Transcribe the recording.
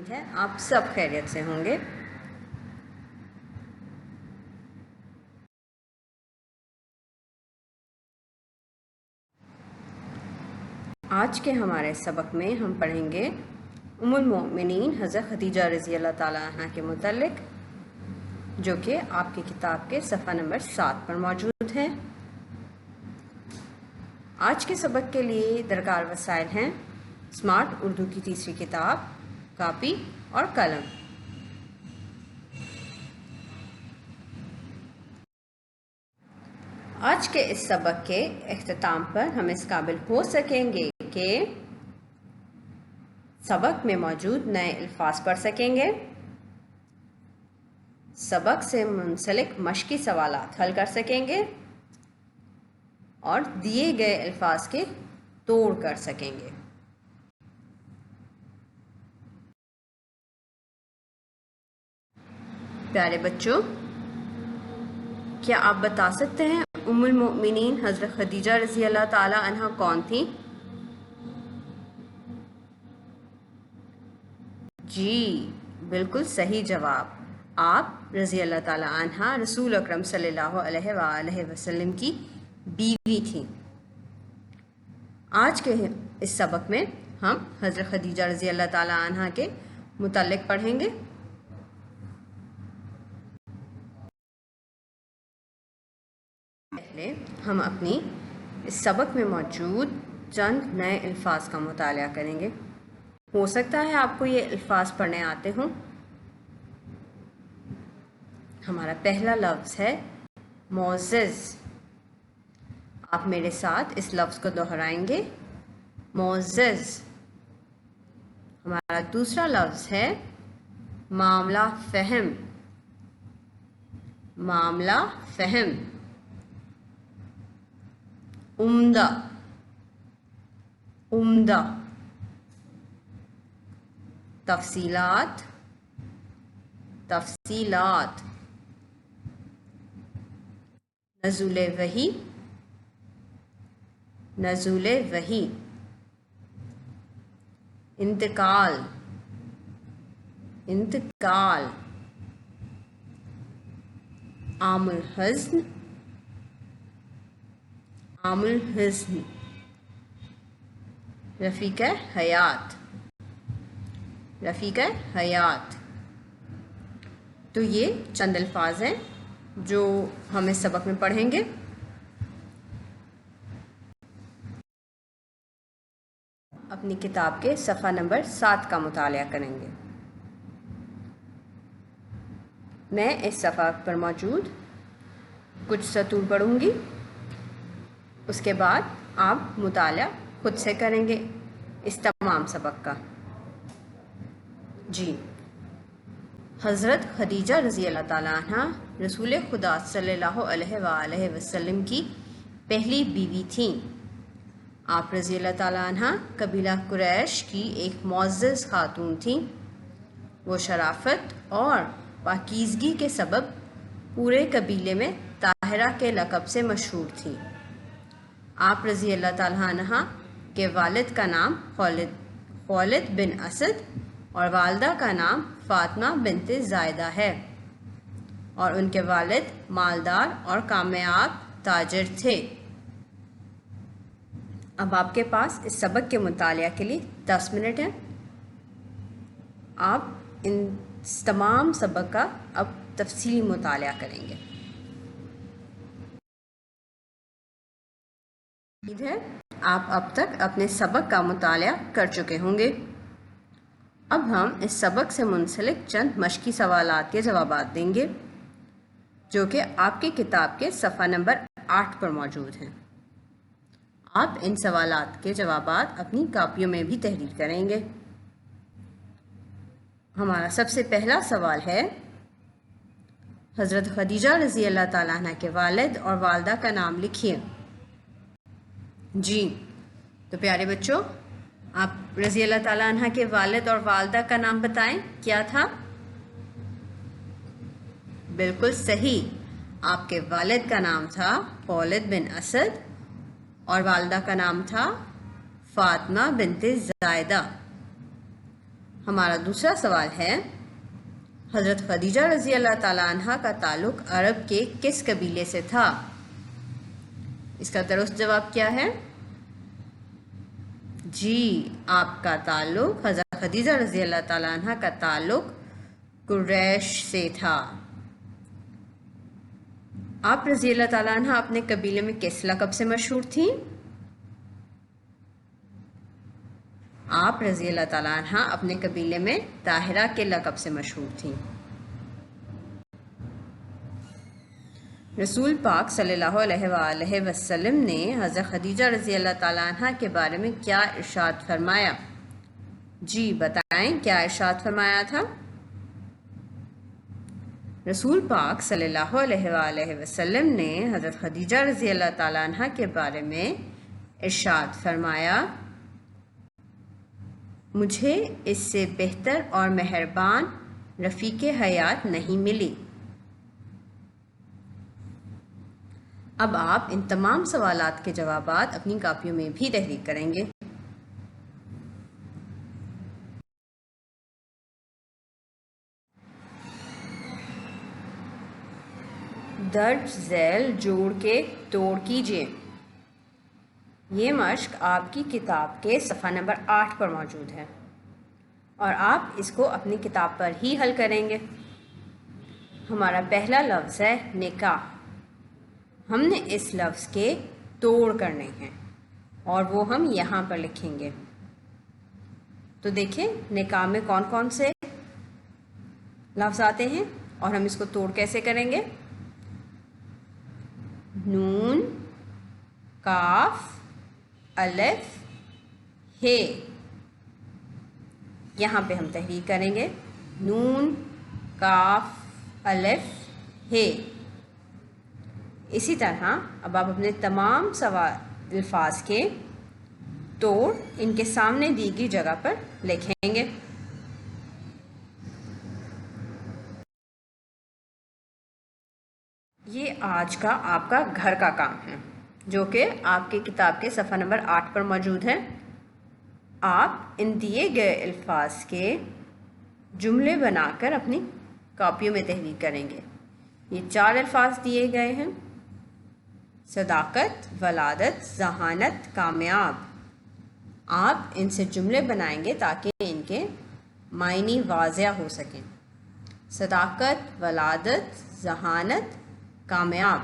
امید ہے آپ سب خیریت سے ہوں گے۔ آج کے ہمارے سبق میں ہم پڑھیں گے ام المؤمنین حضرت خدیجہ رضی اللہ تعالیٰ عنہ کے متعلق، جو کہ آپ کی کتاب کے صفحہ نمبر 7 پر موجود ہے۔ آج کے سبق کے لیے درکار وسائل ہیں اسمارٹ اردو کی تیسری کتاب، کاپی اور قلم۔ آج کے اس سبق کے اختتام پر ہم اس قابل ہو سکیں گے کہ سبق میں موجود نئے الفاظ پڑھ سکیں گے، سبق سے منسلک مشقی سوالات حل کر سکیں گے اور دیے گئے الفاظ کے توڑ کر سکیں گے۔ پیارے بچوں، کیا آپ بتا سکتے ہیں ام المؤمنین حضرت خدیجہ رضی اللہ تعالی عنہ کون تھیں؟ جی، بالکل صحیح جواب۔ آپ رضی اللہ تعالی عنہ رسول اکرم صلی اللہ علیہ وآلہ وسلم کی بیوی تھیں۔ آج کے اس سبق میں ہم حضرت خدیجہ رضی اللہ تعالی عنہ کے متعلق پڑھیں گے۔ پہلے ہم اپنی اس سبق میں موجود چند نئے الفاظ کا مطالعہ کریں گے۔ ہو سکتا ہے آپ کو یہ الفاظ پڑھنے آتے ہوں۔ ہمارا پہلا لفظ ہے معزز۔ آپ میرے ساتھ اس لفظ کو دہرائیں گے، معزز۔ ہمارا دوسرا لفظ ہے معاملہ فہم۔ معاملہ فہم۔ عمدہ۔ عمدہ۔ تفصیلات۔ تفصیلات۔ نزول وحی۔ نزول وحی۔ انتقال۔ انتقال۔ عام الحزن۔ عام الحزن۔ رفیق حیات۔ رفیق حیات۔ تو یہ چند الفاظ ہیں جو ہم اس سبق میں پڑھیں گے۔ اپنی کتاب کے صفحہ نمبر 7 کا مطالعہ کریں گے۔ میں اس صفحہ پر موجود کچھ سطور پڑھوں گی، اس کے بعد آپ مطالعہ خود سے کریں گے اس تمام سبق کا۔ جی، حضرت خدیجہ رضی اللہ تعالیٰ عنہ رسول خدا صلی اللہ علیہ وآلہ وسلم کی پہلی بیوی تھیں۔ آپ رضی اللہ تعالیٰ عنہ قبیلہ قریش کی ایک معزز خاتون تھیں۔ وہ شرافت اور پاکیزگی کے سبب پورے قبیلے میں طاہرہ کے لقب سے مشہور تھیں۔ آپ رضی اللہ تعالیٰ عنہ کے والد کا نام خولد بن اسد اور والدہ کا نام فاطمہ بنت زائدہ ہے، اور ان کے والد مالدار اور کامیاب تاجر تھے۔ اب آپ کے پاس اس سبق کے مطالعہ کے لیے 10 منٹ ہیں۔ آپ ان تمام سبق کا اب تفصیلی مطالعہ کریں گے۔ امید ہے آپ اب تک اپنے سبق کا مطالعہ کر چکے ہوں گے۔ اب ہم اس سبق سے منسلک چند مشقی سوالات کے جوابات دیں گے، جو کہ آپ کی کتاب کے صفحہ نمبر 8 پر موجود ہیں۔ آپ ان سوالات کے جوابات اپنی کاپیوں میں بھی تحریر کریں گے۔ ہمارا سب سے پہلا سوال ہے، حضرت خدیجہ رضی اللہ تعالیٰ عنہ کے والد اور والدہ کا نام لکھیے۔ جی، تو پیارے بچوں، آپ رضی اللہ تعالیٰ عنہ کے والد اور والدہ کا نام بتائیں، کیا تھا؟ بالکل صحیح، آپ کے والد کا نام تھا خولد بن اسد اور والدہ کا نام تھا فاطمہ بنت زائدہ۔ ہمارا دوسرا سوال ہے حضرت خدیجہ رضی اللہ تعالیٰ عنہ کا تعلق عرب کے کس قبیلے سے تھا؟ اس کا درست جواب کیا ہے؟ جی، آپ کا تعلق حضرت خدیجہ رضی اللہ تعالیٰ عنہ کا تعلق قریش سے تھا۔ آپ رضی اللہ تعالیٰ عنہ اپنے قبیلے میں کس لقب سے مشہور تھیں؟ آپ رضی اللہ تعالیٰ عنہ اپنے قبیلے میں طاہرہ کے لقب سے مشہور تھیں۔ رسول پاک صلی اللہ علیہ وآلہ وسلم نے حضرت خدیجہ رضی اللہ تعالیٰ عنہ کے بارے میں کیا ارشاد فرمایا؟ جی بتائیں، کیا ارشاد فرمایا تھا؟ رسول پاک صلی اللہ علیہ وآلہ وسلم نے حضرت خدیجہ رضی اللہ تعالیٰ عنہ کے بارے میں ارشاد فرمایا، مجھے اس سے بہتر اور مہربان رفیق حیات نہیں ملی۔ اب آپ ان تمام سوالات کے جوابات اپنی کاپیوں میں بھی تحریر کریں گے۔ درج ذیل جوڑ کے توڑ کیجیے۔ یہ مشق آپ کی کتاب کے صفحہ نمبر 8 پر موجود ہے اور آپ اس کو اپنی کتاب پر ہی حل کریں گے۔ ہمارا پہلا لفظ ہے نکاح۔ ہم نے اس لفظ کے توڑ کرنے ہیں اور وہ ہم یہاں پر لکھیں گے۔ تو دیکھیں نکاح میں کون کون سے لفظ آتے ہیں اور ہم اس کو توڑ کیسے کریں گے۔ نون، کاف، الف، ہے۔ یہاں پہ ہم تحریک کریں گے نون، کاف، الف، ہے۔ اسی طرح اب آپ اپنے تمام الفاظ کے توڑ ان کے سامنے دی گئی جگہ پر لکھیں گے۔ یہ آج کا آپ کا گھر کا کام ہے جو کہ آپ کی کتاب کے صفحہ نمبر 8 پر موجود ہے۔ آپ ان دیے گئے الفاظ کے جملے بنا کر اپنی کاپیوں میں تحریر کریں گے۔ یہ 4 الفاظ دیے گئے ہیں: صداقت، ولادت، ذہانت، کامیاب۔ آپ ان سے جملے بنائیں گے تاکہ ان کے معنی واضح ہو سکیں۔ صداقت، ولادت، ذہانت، کامیاب۔